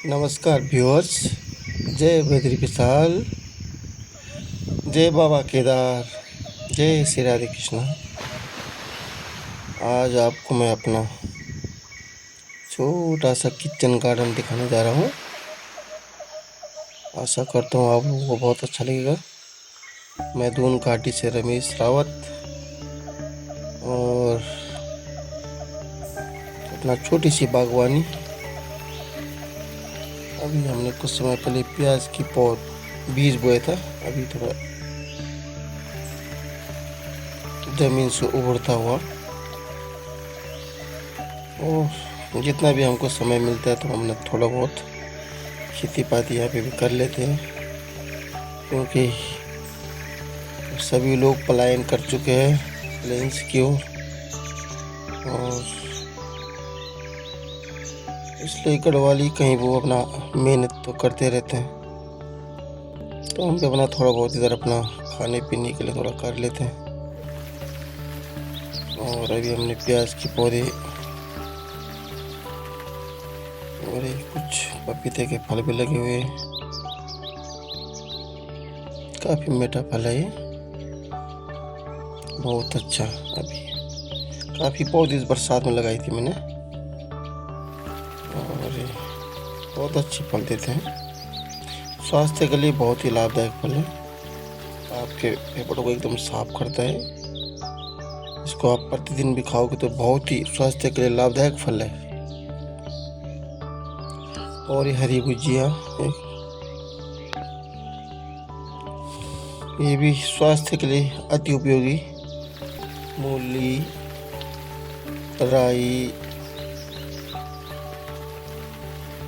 नमस्कार व्यूअर्स। जय बद्री विशाल, जय बाबा केदार, जय श्री राधे कृष्णा। आज आपको मैं अपना छोटा सा किचन गार्डन दिखाने जा रहा हूँ। आशा करता हूँ आप लोगों को बहुत अच्छा लगेगा। मैं दून घाटी से रमेश रावत और अपना छोटी सी बागवानी। अभी हमने कुछ समय पहले प्याज की पौध बीज बोया था। अभी थोड़ा जमीन से उभरता हुआ, और जितना भी हमको समय मिलता है तो हमने थोड़ा बहुत खेती पाती यहाँ पे भी कर लेते हैं, क्योंकि सभी लोग पलायन कर चुके हैं प्लेन्स की ओर, और इसलिए गढ़वाली कहीं वो अपना मेहनत तो करते रहते हैं, तो हम भी अपना थोड़ा बहुत इधर अपना खाने पीने के लिए थोड़ा कर लेते हैं। और अभी हमने प्याज के पौधे और कुछ पपीते के फल भी लगे हुए हैं। काफ़ी मीठा फल है ये, बहुत अच्छा। अभी काफ़ी पौधे इस बरसात में लगाई थी मैंने, और ये बहुत अच्छे फल देते हैं। स्वास्थ्य के लिए बहुत ही लाभदायक फल है। आपके फेफड़ों को एकदम साफ करता है। इसको आप प्रतिदिन भी खाओगे तो बहुत ही स्वास्थ्य के लिए लाभदायक फल है। और ये हरी भुजिया, ये भी स्वास्थ्य के लिए अति उपयोगी। मूली, राई,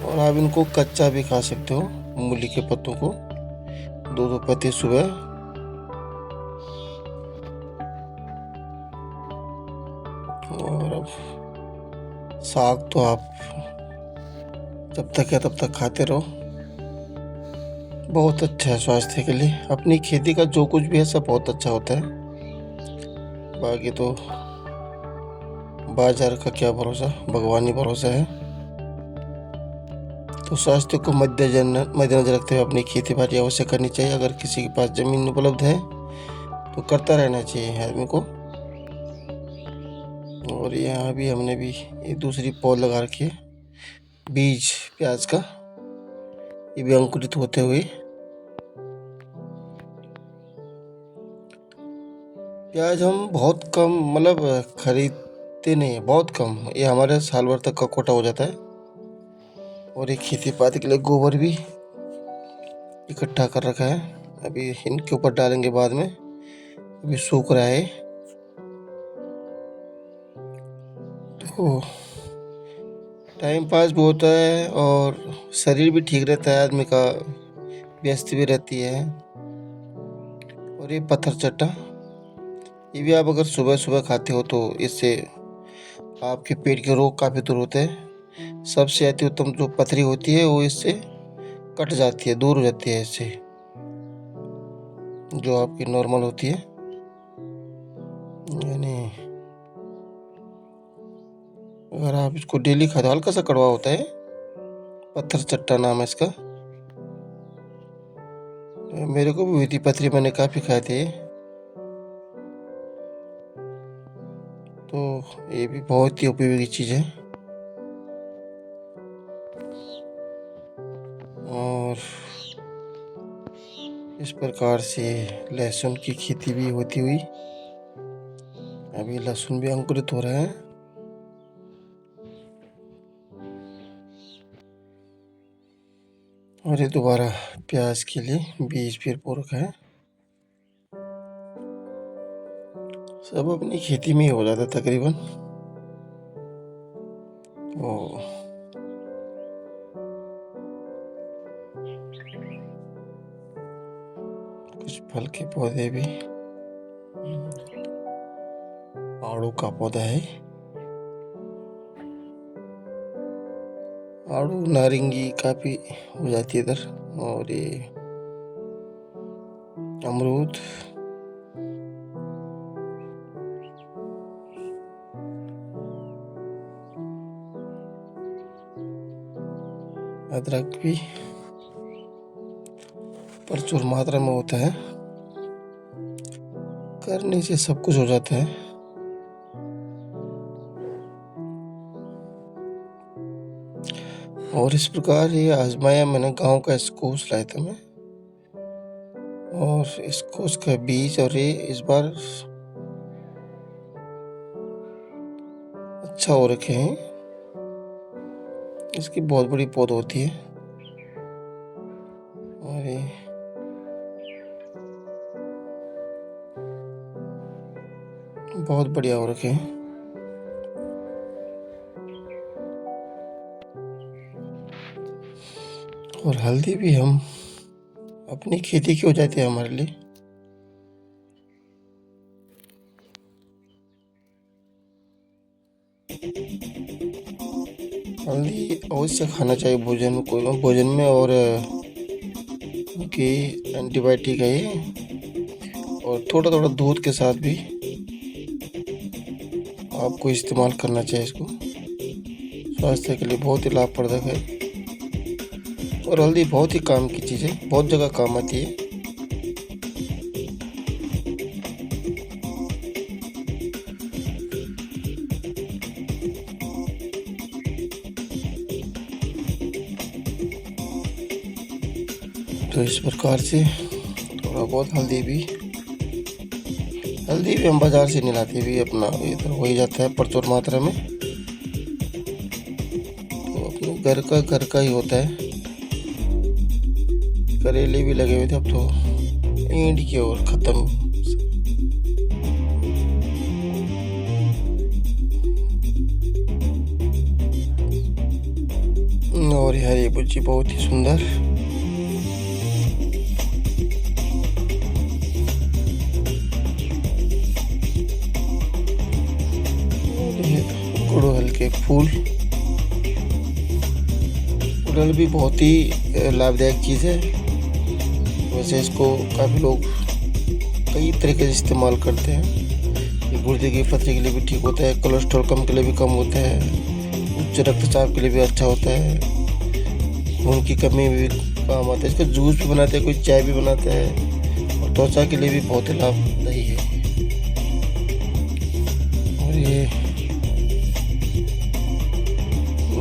और आप इनको कच्चा भी खा सकते हो। मूली के पत्तों को दो दो पत्ते सुबह, और अब साग तो आप जब तक है तब तक खाते रहो। बहुत अच्छा है स्वास्थ्य के लिए। अपनी खेती का जो कुछ भी है सब बहुत अच्छा होता है। बाकी तो बाजार का क्या भरोसा, भगवान ही भरोसा है। तो स्वास्थ्य को मद्देनजर रखते हुए अपनी खेती बाड़ी अवश्य करनी चाहिए। अगर किसी के पास जमीन उपलब्ध है तो करता रहना चाहिए आदमी को। और यहाँ भी हमने भी ये दूसरी पौध लगा रखी है, बीज प्याज का। ये भी अंकुरित होते हुए। प्याज हम बहुत कम मतलब खरीदते नहीं है, बहुत कम। ये हमारे साल भर तक का कोटा हो जाता है। और ये खेती पाती के लिए गोबर भी इकट्ठा कर रखा है। अभी इनके ऊपर डालेंगे बाद में। अभी सूख रहा है तो टाइम पास भी होता है और शरीर भी ठीक रहता है आदमी का, व्यस्त भी रहती है। और ये पत्थर चट्टा, ये भी आप अगर सुबह सुबह खाते हो तो इससे आपके पेट के रोग काफ़ी दूर होते हैं। सबसे अति उत्तम जो पथरी होती है वो इससे कट जाती है, दूर हो जाती है इससे, जो आपकी नॉर्मल होती है। यानी अगर आप इसको डेली खाते हो, हल्का सा कड़वा होता है, पत्थर चट्टा नाम है इसका। मेरे को भी हुई थी पथरी, मैंने काफ़ी खाए थे, तो ये भी बहुत ही उपयोगी चीज़ है। और इस प्रकार से लहसुन की खेती भी होती हुई। अभी लहसुन भी अंकुरित हो रहा है। और ये दोबारा प्याज के लिए बीज फिर बो रखा है। सब अपनी खेती में ही हो जाता तकरीबन। ओ कुछ फल के पौधे भी, आड़ू का पौधा है, आड़ू नारंगी काफ़ी हो जाती है इधर। और ये अमरूद, अदरक भी प्रचुर मात्रा में होता है, करने से सब कुछ हो जाता है। और इस प्रकार ये आजमाया मैंने। गांव का स्क्वैश लाया था मैं, और स्क्वैश का बीज और ये इस बार अच्छा हो रखे हैं। इसकी बहुत बड़ी पौध होती है और ये बहुत बढ़िया हो रखे हैं। और हल्दी भी हम अपनी खेती की हो जाती है हमारे लिए। हल्दी अवश्य खाना चाहिए भोजन में, और क्योंकि एंटीबायोटिक है ये। और थोड़ा थोड़ा दूध के साथ भी आपको इस्तेमाल करना चाहिए इसको। स्वास्थ्य के लिए बहुत ही लाभप्रदक है, और हल्दी बहुत ही काम की चीज़ है, बहुत जगह काम आती है। तो इस प्रकार से थोड़ा बहुत हल्दी भी हम बाजार से नहीं लाते, भी अपना इधर हो ही जाता है प्रचुर मात्रा में। तो अपने घर का ही होता है। करेले भी लगे हुए थे, अब तो एंड की ओर खत्म। और हरी भुजी बहुत ही सुंदर। गुड़हल के फूल, गुड़हल भी बहुत ही लाभदायक चीज़ है। वैसे इसको काफ़ी लोग कई तरीके से इस्तेमाल करते हैं। ये गुर्दे की पथरी के लिए भी ठीक होता है, कोलेस्ट्रॉल कम के लिए भी कम होता है, उच्च रक्तचाप के लिए भी अच्छा होता है, खून की कमी में भी काम आता है। इसका जूस भी बनाते हैं, कोई चाय भी बनाता है, और त्वचा के लिए भी बहुत ही लाभदायी है। और ये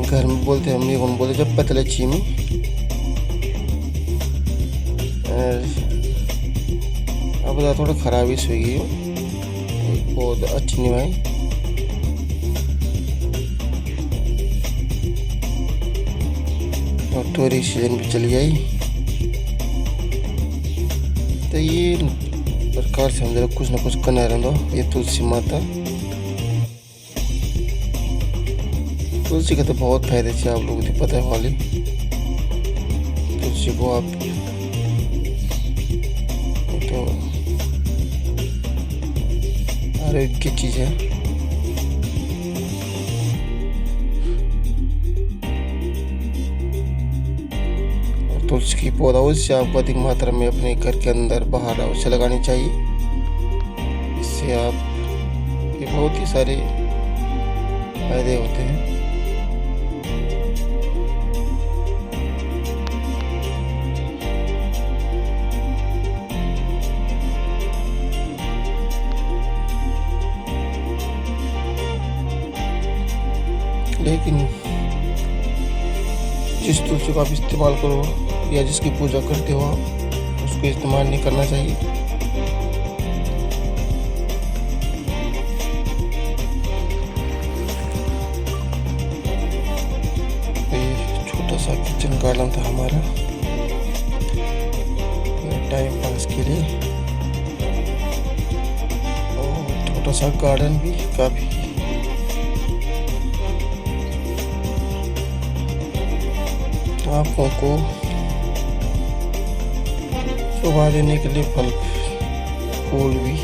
घर में बोलते हैं, हम ये कौन बोलते, जब पतले चीनी। अब थोड़ा खराब ही सुई गई, बहुत अच्छी नहीं भाई। और टोरी सीजन भी चली आई, तो ये प्रकार से हम जरा कुछ ना कुछ करना रहता। ये तुलसी माता, तुलसी का तो बहुत फायदे से आप लोगों को पता है वाली। तुलसी को आप तो आरोग्य की चीज़ है। और तुलसी की पौधा उससे आपको अधिक मात्रा में अपने घर के अंदर बाहर अवश्य लगानी चाहिए। इससे आप ये बहुत ही सारे फायदे होते हैं। लेकिन जिस तुलसी को आप इस्तेमाल करो या जिसकी पूजा करते हो आप, उसको इस्तेमाल नहीं करना चाहिए। ये छोटा सा किचन गार्डन था हमारा, टाइम पास के लिए। और छोटा सा गार्डन भी काफी आँखों को शोभा देने के लिए फल फूल भी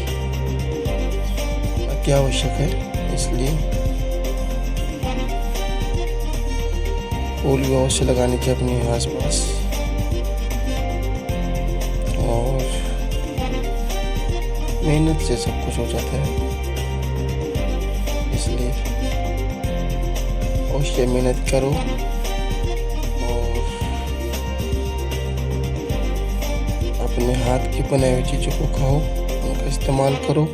अति आवश्यक है। इसलिए फूल भी अवश्य लगाने चाहिए अपने आसपास। और मेहनत से सब कुछ हो जाता है, इसलिए अवश्य मेहनत करो। अपने हाथ की बनाई हुई चीज़ों को खाओ, उनका इस्तेमाल करो।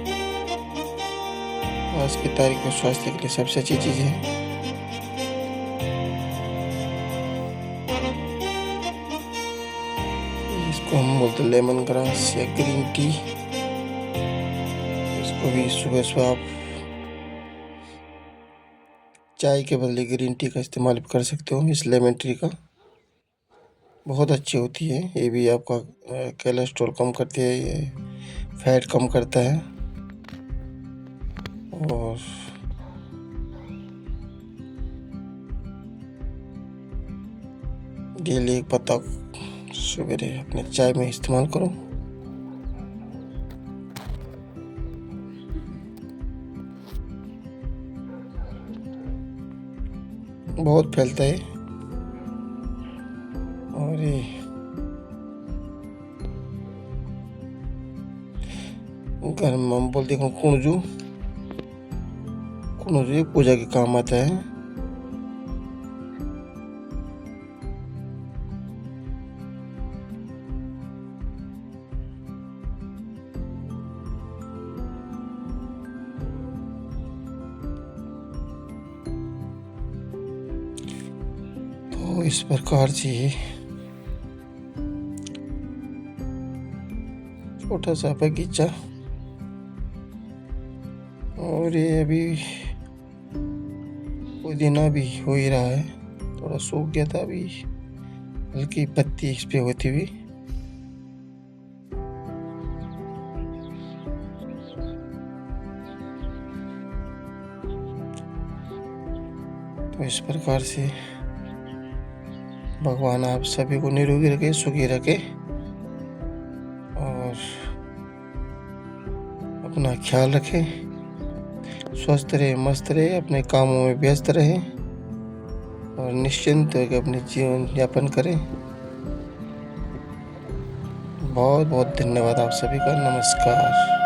आज की तारीख में स्वास्थ्य के लिए सबसे अच्छी चीज़ है। इसको हम बोलते हैं लेमन ग्रास या ग्रीन टी। इसको भी सुबह सुबह आप चाय के बदले ग्रीन टी का इस्तेमाल कर सकते हो। इस लेमन ट्री का बहुत अच्छी होती है। ये भी आपका कोलेस्ट्रॉल कम करती है, ये फैट कम करता है। और डेली एक पत्ता सवेरे अपने चाय में इस्तेमाल करो। बहुत फैलता है। और ये घर में हम बोलते हैं कुंजू, कुंजू पूजा के काम आता है। तो इस प्रकार से छोटा सा बगीचा, और ये अभी पुदीना भी हो ही रहा है। थोड़ा सूख गया था, अभी हल्की पत्ती इस पे होती हुई। तो इस प्रकार से भगवान आप सभी को निरोगी रखे, सुखी रखे, और अपना ख्याल रखें। स्वस्थ रहे, मस्त रहे, अपने कामों में व्यस्त रहें और निश्चिंत होकर अपने जीवन यापन करें। बहुत बहुत धन्यवाद आप सभी का। नमस्कार।